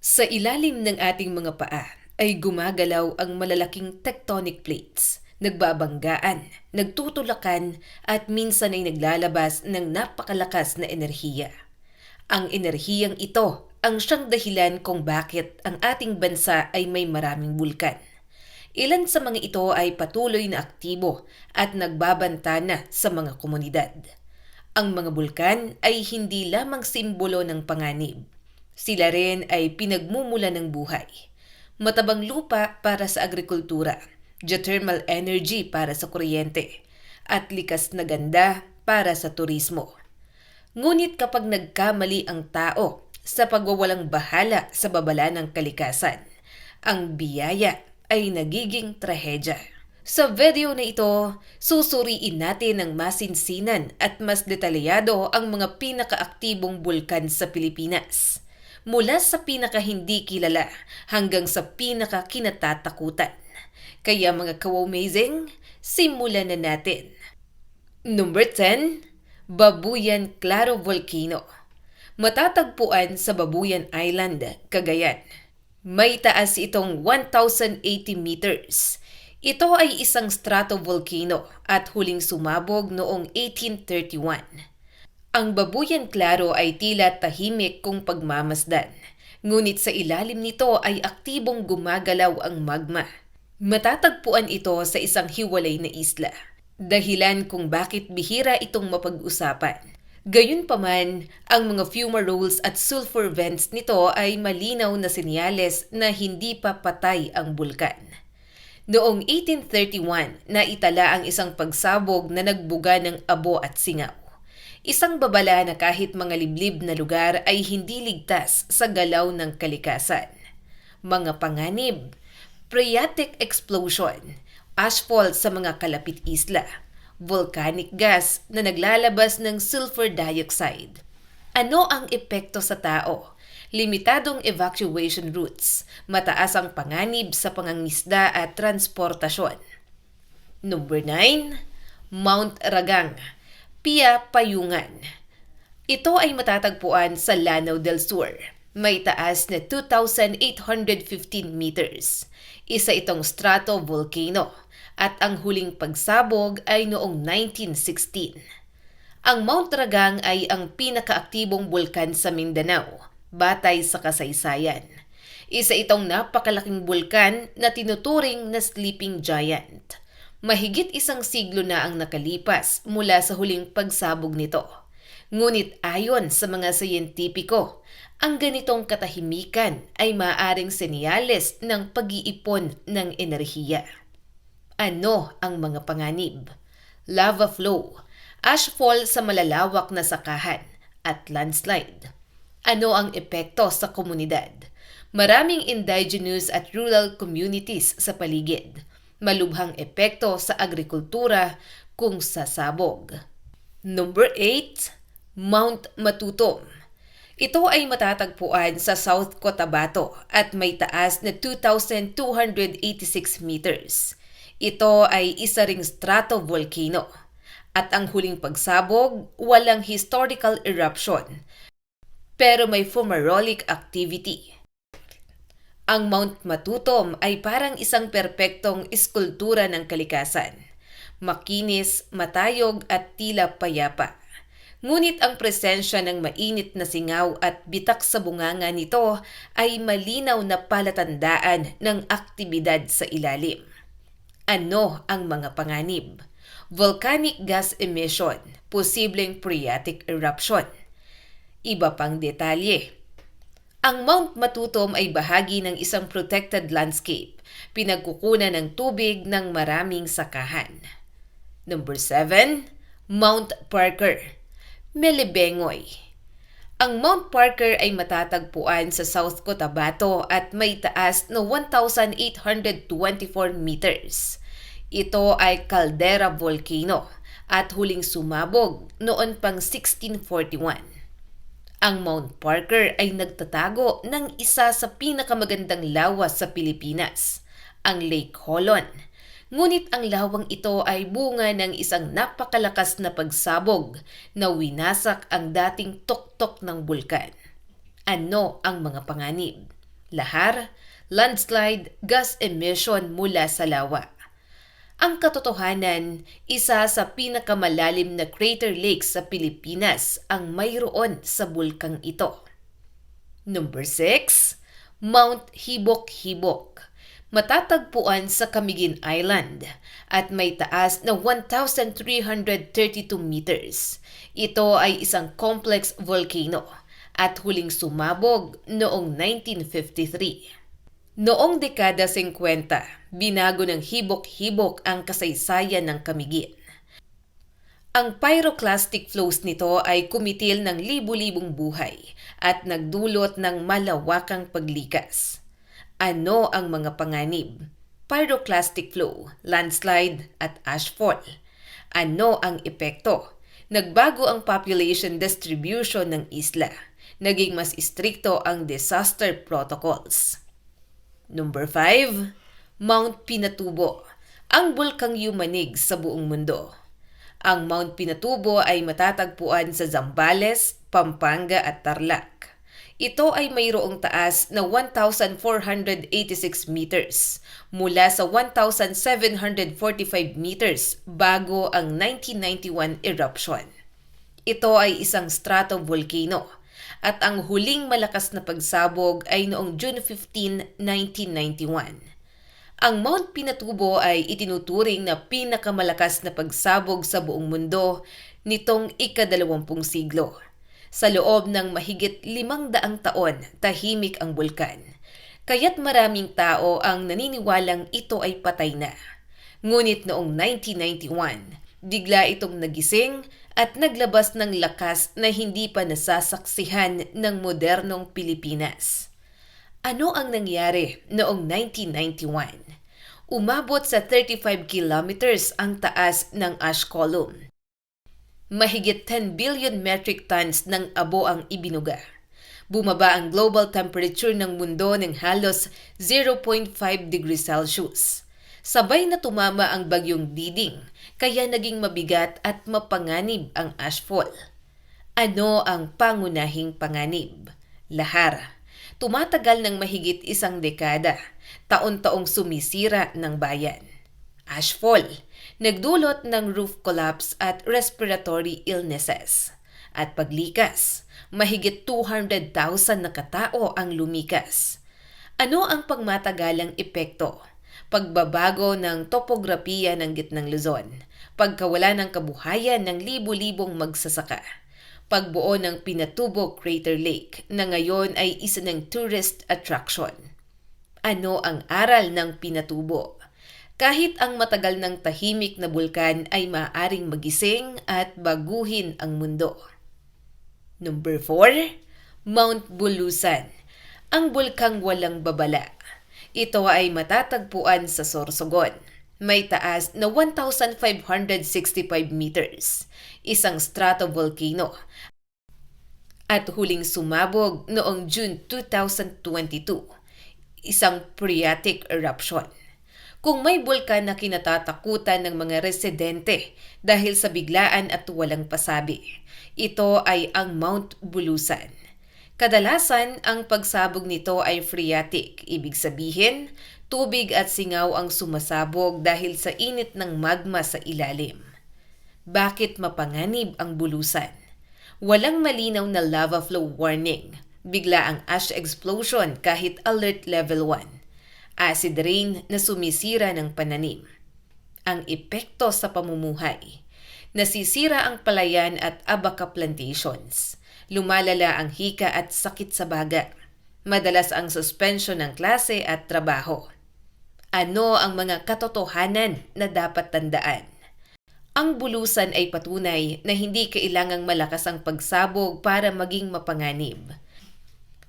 Sa ilalim ng ating mga paa ay gumagalaw ang malalaking tectonic plates, nagbabanggaan, nagtutulakan at minsan ay naglalabas ng napakalakas na enerhiya. Ang enerhiyang ito ang siyang dahilan kung bakit ang ating bansa ay may maraming bulkan. Ilan sa mga ito ay patuloy na aktibo at nagbabanta na sa mga komunidad. Ang mga bulkan ay hindi lamang simbolo ng panganib. Sila rin ay pinagmumula ng buhay. Matabang lupa para sa agrikultura, geothermal energy para sa kuryente, at likas na ganda para sa turismo. Ngunit kapag nagkamali ang tao sa pagwawalang bahala sa babala ng kalikasan, ang biyaya ay nagiging trahedya. Sa video na ito, susuriin natin ng masinsinan at mas detalyado ang mga pinakaaktibong bulkan sa Pilipinas. Mula sa pinaka-hindi kilala hanggang sa pinaka-kinatatakutan. Kaya mga ka-amazing, simulan na natin. Number 10. Babuyan Claro Volcano. Matatagpuan sa Babuyan Island, Cagayan. May taas itong 1,080 meters. Ito ay isang stratovolcano at huling sumabog noong 1831. Ang Babuyan Claro ay tila tahimik kung pagmamasdan, ngunit sa ilalim nito ay aktibong gumagalaw ang magma. Matatagpuan ito sa isang hiwalay na isla, dahilan kung bakit bihira itong mapag-usapan. Gayunpaman, ang mga fumaroles at sulfur vents nito ay malinaw na senyales na hindi pa patay ang bulkan. Noong 1831, naitala ang isang pagsabog na nagbuga ng abo at singaw. Isang babala na kahit mga liblib na lugar ay hindi ligtas sa galaw ng kalikasan. Mga panganib, phreatic explosion, ashfall sa mga kalapit isla, volcanic gas na naglalabas ng sulfur dioxide. Ano ang epekto sa tao? Limitadong evacuation routes, mataas ang panganib sa pangangisda at transportasyon. Number 9. Mount Ragang, Pia Payungan. Ito ay matatagpuan sa Lanao del Sur. May taas na 2,815 meters. Isa itong stratovolcano at ang huling pagsabog ay noong 1916. Ang Mount Ragang ay ang pinakaaktibong bulkan sa Mindanao, batay sa kasaysayan. Isa itong napakalaking bulkan na tinuturing na sleeping giant. Mahigit isang siglo na ang nakalipas mula sa huling pagsabog nito. Ngunit ayon sa mga siyentipiko, ang ganitong katahimikan ay maaaring senyales ng pag-iipon ng enerhiya. Ano ang mga panganib? Lava flow, ashfall sa malalawak na sakahan, at landslide. Ano ang epekto sa komunidad? Maraming indigenous at rural communities sa paligid. Malubhang epekto sa agrikultura kung sasabog. Number 8. Mount Matutom. Ito ay matatagpuan sa South Cotabato at may taas na 2,286 meters. Ito ay isa ring stratovolcano. At ang huling pagsabog, walang historical eruption, pero may fumarolic activity. Ang Mount Matutom ay parang isang perpektong iskultura ng kalikasan. Makinis, matayog at tila payapa. Ngunit ang presensya ng mainit na singaw at bitak sa bunganga nito ay malinaw na palatandaan ng aktibidad sa ilalim. Ano ang mga panganib? Volcanic gas emission, posibleng phreatic eruption. Iba pang detalye. Ang Mount Matutom ay bahagi ng isang protected landscape, pinagkukunan ng tubig ng maraming sakahan. Number 7. Mount Parker, Melibengoy. Ang Mount Parker ay matatagpuan sa South Cotabato at may taas na 1,824 meters. Ito ay caldera volcano at huling sumabog noon pang 1641. Ang Mount Parker ay nagtatago ng isa sa pinakamagandang lawas sa Pilipinas, ang Lake Holon. Ngunit ang lawang ito ay bunga ng isang napakalakas na pagsabog na winasak ang dating tuktok ng bulkan. Ano ang mga panganib? Lahar, landslide, gas emission mula sa lawa. Ang katotohanan, isa sa pinakamalalim na crater lake sa Pilipinas ang mayroon sa bulkang ito. Number 6, Mount Hibok-Hibok. Matatagpuan sa Camiguin Island at may taas na 1,332 meters. Ito ay isang complex volcano at huling sumabog noong 1953. Noong dekada 50, binago ng hibok-hibok ang kasaysayan ng Camiguin. Ang pyroclastic flows nito ay kumitil ng libu-libong buhay at nagdulot ng malawakang paglikas. Ano ang mga panganib? Pyroclastic flow, landslide at ashfall. Ano ang epekto? Nagbago ang population distribution ng isla. Naging mas istrikto ang disaster protocols. Number 5, Mount Pinatubo, ang bulkang yumanig sa buong mundo. Ang Mount Pinatubo ay matatagpuan sa Zambales, Pampanga at Tarlac. Ito ay mayroong taas na 1,486 meters mula sa 1,745 meters bago ang 1991 eruption. Ito ay isang stratovolcano at ang huling malakas na pagsabog ay noong June 15, 1991. Ang Mount Pinatubo ay itinuturing na pinakamalakas na pagsabog sa buong mundo nitong ika-20 siglo. Sa loob ng mahigit 500 taon, tahimik ang bulkan. Kaya't maraming tao ang naniniwalang ito ay patay na. Ngunit noong 1991, bigla itong nagising at naglabas ng lakas na hindi pa nasasaksihan ng modernong Pilipinas. Ano ang nangyari noong 1991? Umabot sa 35 kilometers ang taas ng ash column. Mahigit 10 billion metric tons ng abo ang ibinuga. Bumaba ang global temperature ng mundo ng halos 0.5 degrees Celsius. Sabay na tumama ang bagyong Diding, kaya naging mabigat at mapanganib ang ashfall. Ano ang pangunahing panganib? Lahar. Tumatagal ng mahigit 1 dekada, taon-taong sumisira ng bayan. Ashfall. Nagdulot ng roof collapse at respiratory illnesses. At paglikas, mahigit 200,000 na katao ang lumikas. Ano ang pangmatagalang epekto? Pagbabago ng topografiya ng gitnang Luzon, pagkawala ng kabuhayan ng libu-libong magsasaka, pagbuo ng Pinatubo Crater Lake na ngayon ay isa ng tourist attraction. Ano ang aral ng Pinatubo? Kahit ang matagal ng tahimik na bulkan ay maaaring magising at baguhin ang mundo. Number 4, Mount Bulusan, ang bulkang walang babala. Ito ay matatagpuan sa Sorsogon. May taas na 1,565 meters, isang stratovolcano, at huling sumabog noong June 2022, isang phreatic eruption. Kung may bulkan na kinatatakutan ng mga residente dahil sa biglaan at walang pasabi, ito ay ang Mount Bulusan. Kadalasan, ang pagsabog nito ay phreatic, ibig sabihin, tubig at singaw ang sumasabog dahil sa init ng magma sa ilalim. Bakit mapanganib ang bulusan? Walang malinaw na lava flow warning, bigla ang ash explosion kahit alert level 1, acid rain na sumisira ng pananim. Ang epekto sa pamumuhay, nasisira ang palayan at abaca plantations. Lumalala ang hika at sakit sa baga. Madalas ang suspension ng klase at trabaho. Ano ang mga katotohanan na dapat tandaan? Ang bulusan ay patunay na hindi kailangang malakas ang pagsabog para maging mapanganib.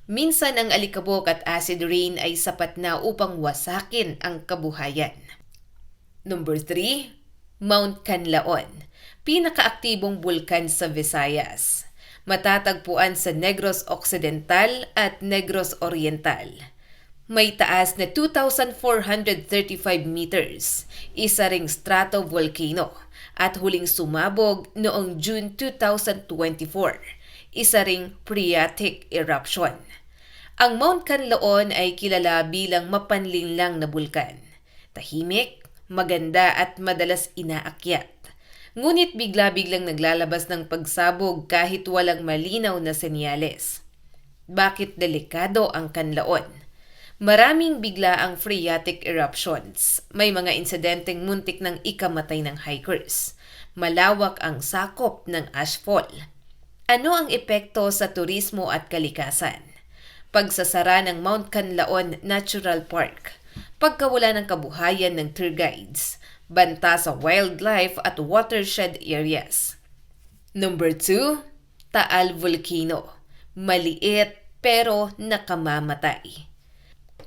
Minsan ang alikabok at acid rain ay sapat na upang wasakin ang kabuhayan. Number 3, Mount Canlaon, pinakaaktibong bulkan sa Visayas. Matatagpuan sa Negros Occidental at Negros Oriental. May taas na 2,435 meters, isa ring stratovolcano, at huling sumabog noong June 2024, isa ring phreatic eruption. Ang Mount Canlaon ay kilala bilang mapanlinlang na bulkan. Tahimik, maganda at madalas inaakyat. Ngunit bigla-biglang naglalabas ng pagsabog kahit walang malinaw na senyales. Bakit delikado ang Canlaon? Maraming bigla ang phreatic eruptions. May mga insidenteng muntik ng ikamatay ng hikers. Malawak ang sakop ng ashfall. Ano ang epekto sa turismo at kalikasan? Pagsasara ng Mount Canlaon Natural Park, pagkawala ng kabuhayan ng tour guides, banta sa wildlife at watershed areas. Number 2, Taal Volcano. Maliit pero nakamamatay.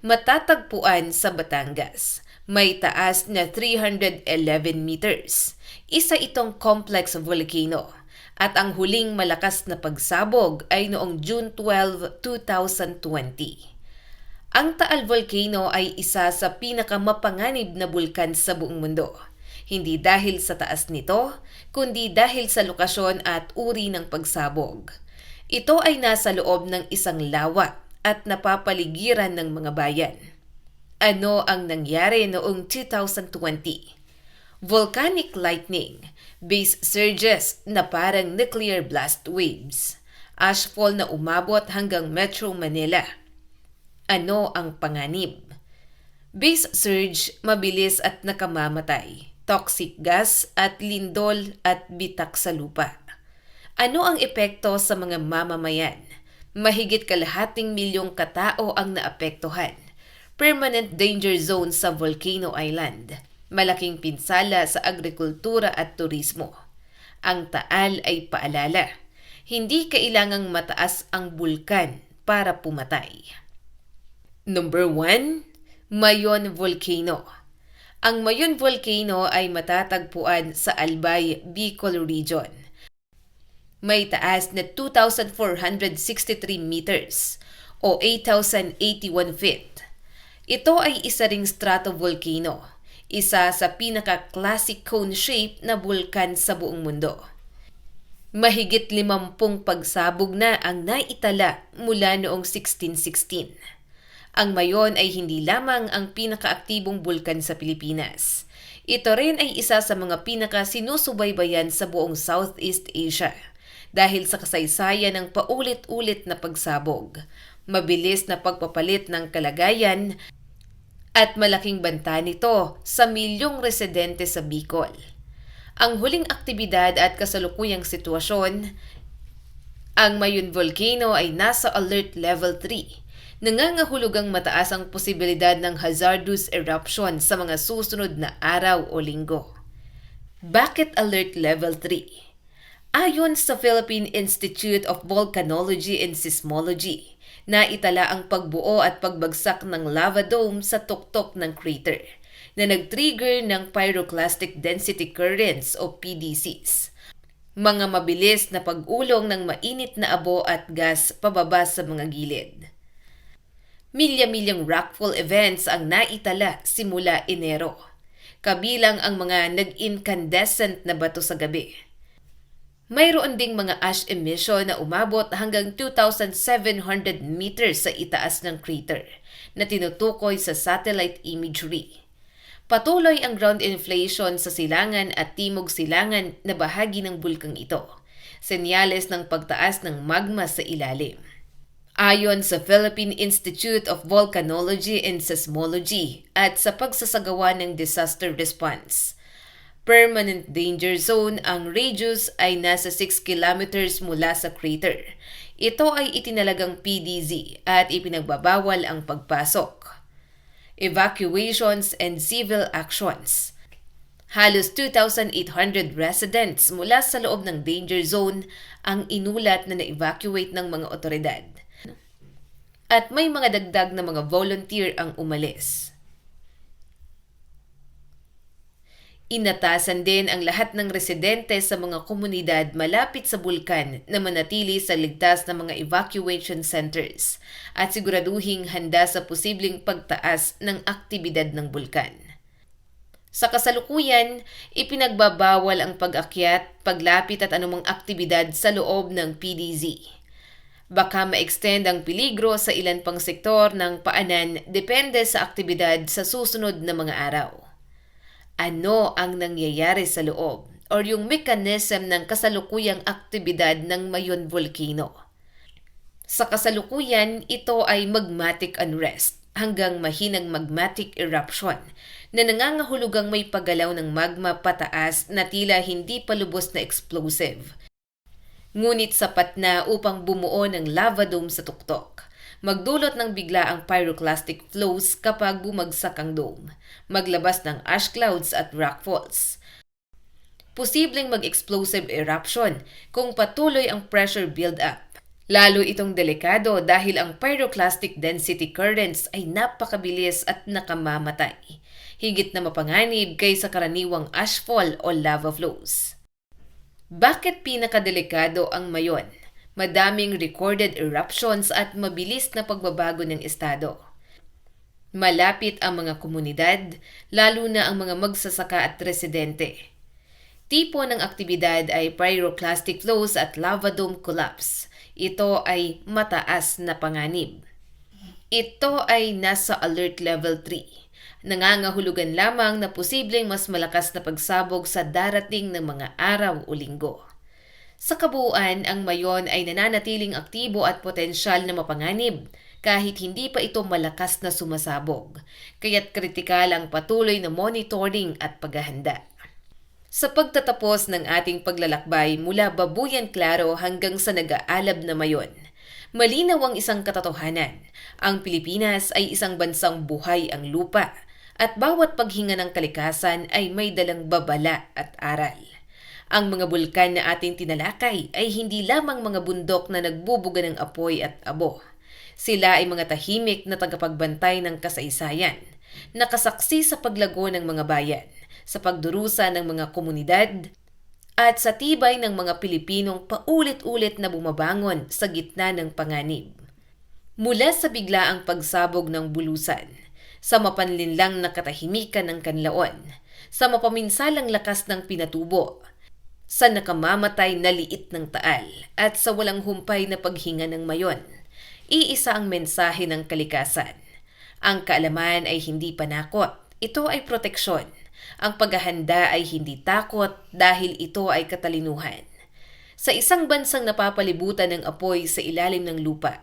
Matatagpuan sa Batangas. May taas na 311 meters. Isa itong complex volcano. At ang huling malakas na pagsabog ay noong June 12, 2020. Ang Taal Volcano ay isa sa pinakamapanganib na bulkan sa buong mundo. Hindi dahil sa taas nito, kundi dahil sa lokasyon at uri ng pagsabog. Ito ay nasa loob ng isang lawa at napapaligiran ng mga bayan. Ano ang nangyari noong 2020? Volcanic lightning, base surges na parang nuclear blast waves, ashfall na umabot hanggang Metro Manila. Ano ang panganib? Base surge, mabilis at nakamamatay, toxic gas at lindol at bitak sa lupa. Ano ang epekto sa mga mamamayan? Mahigit kalahating milyong katao ang naapektuhan. Permanent danger zone sa Volcano Island. Malaking pinsala sa agrikultura at turismo. Ang Taal ay paalala, hindi kailangang mataas ang bulkan para pumatay. Number 1, Mayon Volcano. Ang Mayon Volcano ay matatagpuan sa Albay, Bicol Region. May taas na 2,463 meters o 8,081 feet. Ito ay isa ring stratovolcano. Isa sa pinaka-classic cone shape na bulkan sa buong mundo. Mahigit 50 pagsabog na ang naitala mula noong 1616. Ang Mayon ay hindi lamang ang pinakaaktibong bulkan sa Pilipinas. Ito rin ay isa sa mga pinaka-sinusubaybayan sa buong Southeast Asia dahil sa kasaysayan ng paulit-ulit na pagsabog, mabilis na pagpapalit ng kalagayan, at malaking banta nito sa milyong residente sa Bicol. Ang huling aktibidad at kasalukuyang sitwasyon, ang Mayon Volcano ay nasa Alert Level 3. Nangangahulugang mataas ang posibilidad ng hazardous eruption sa mga susunod na araw o linggo. Bakit Alert Level 3? Ayon sa Philippine Institute of Volcanology and Seismology, naitala ang pagbuo at pagbagsak ng lava dome sa tuktok ng crater na nag-trigger ng pyroclastic density currents o PDCs. Mga mabilis na pag-ulong ng mainit na abo at gas pababa sa mga gilid. Milya-milyang rockfall events ang naitala simula Enero, kabilang ang mga nag-incandescent na bato sa gabi. Mayroon ding mga ash emission na umabot hanggang 2,700 meters sa itaas ng crater na tinutukoy sa satellite imagery. Patuloy ang ground inflation sa silangan at timog silangan na bahagi ng bulkang ito, senyales ng pagtaas ng magma sa ilalim. Ayon sa Philippine Institute of Volcanology and Seismology at sa pagsasagawa ng disaster response, permanent danger zone ang radius ay nasa 6 kilometers mula sa crater. Ito ay itinalagang PDZ at ipinagbabawal ang pagpasok. Evacuations and civil actions. Halos 2,800 residents mula sa loob ng danger zone ang inulat na na-evacuate ng mga otoridad. At may mga dagdag na mga volunteer ang umalis. Inatasan din ang lahat ng residente sa mga komunidad malapit sa bulkan na manatili sa ligtas na mga evacuation centers at siguraduhing handa sa posibleng pagtaas ng aktibidad ng bulkan. Sa kasalukuyan, ipinagbabawal ang pag-akyat, paglapit at anumang aktibidad sa loob ng PDZ. Baka ma-extend ang peligro sa ilan pang sektor ng paanan depende sa aktibidad sa susunod na mga araw. Ano ang nangyayari sa loob o yung mechanism ng kasalukuyang aktibidad ng Mayon Volcano? Sa kasalukuyan, ito ay magmatic unrest hanggang mahinang magmatic eruption na nangangahulugang may paggalaw ng magma pataas na tila hindi pa lubos na explosive. Ngunit sapat na upang bumuo ng lava dome sa tuktok. Magdulot ng bigla ang pyroclastic flows kapag bumagsak ang dome. Maglabas ng ash clouds at rockfalls. Posibleng mag-explosive eruption kung patuloy ang pressure build-up. Lalo itong delikado dahil ang pyroclastic density currents ay napakabilis at nakamamatay. Higit na mapanganib kaysa karaniwang ashfall o lava flows. Bakit pinakadelikado ang Mayon? Madaming recorded eruptions at mabilis na pagbabago ng estado. Malapit ang mga komunidad, lalo na ang mga magsasaka at residente. Tipo ng aktibidad ay pyroclastic flows at lava dome collapse. Ito ay mataas na panganib. Ito ay nasa alert level 3. Nangangahulugan lamang na posibleng mas malakas na pagsabog sa darating ng mga araw o linggo. Sa kabuuan, ang Mayon ay nananatiling aktibo at potensyal na mapanganib kahit hindi pa ito malakas na sumasabog, kaya't kritikal ang patuloy na monitoring at paghahanda. Sa pagtatapos ng ating paglalakbay mula Babuyan Claro hanggang sa nag-aalab na Mayon, malinaw ang isang katotohanan. Ang Pilipinas ay isang bansang buhay ang lupa at bawat paghinga ng kalikasan ay may dalang babala at aral. Ang mga bulkan na ating tinalakay ay hindi lamang mga bundok na nagbubuga ng apoy at abo. Sila ay mga tahimik na tagapagbantay ng kasaysayan, nakasaksi sa paglago ng mga bayan, sa pagdurusa ng mga komunidad, at sa tibay ng mga Pilipinong paulit-ulit na bumabangon sa gitna ng panganib. Mula sa biglaang pagsabog ng bulusan, sa mapanlinlang na katahimikan ng kanlaon, sa mapaminsalang lakas ng pinatubo, sa nakamamatay na liit ng taal, at sa walang humpay na paghinga ng Mayon, iisa ang mensahe ng kalikasan. Ang kaalaman ay hindi panakot, ito ay proteksyon. Ang paghahanda ay hindi takot dahil ito ay katalinuhan. Sa isang bansang napapalibutan ng apoy sa ilalim ng lupa,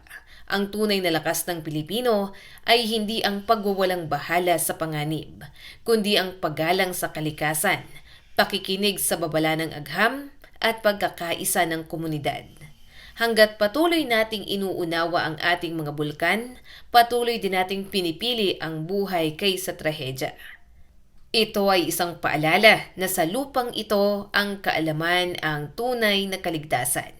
ang tunay na lakas ng Pilipino ay hindi ang pagwawalang bahala sa panganib, kundi ang paggalang sa kalikasan, pakikinig sa babala ng agham at pagkakaisa ng komunidad. Hanggat patuloy nating inuunawa ang ating mga bulkan, patuloy din nating pinipili ang buhay kaysa trahedya. Ito ay isang paalala na sa lupang ito ang kaalaman ang tunay na kaligtasan.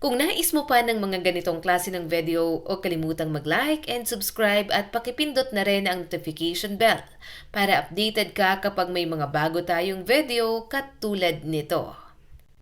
Kung nais mo pa ng mga ganitong klase ng video, o kalimutang mag-like and subscribe at pakipindot na rin ang notification bell para updated ka kapag may mga bago tayong video katulad nito.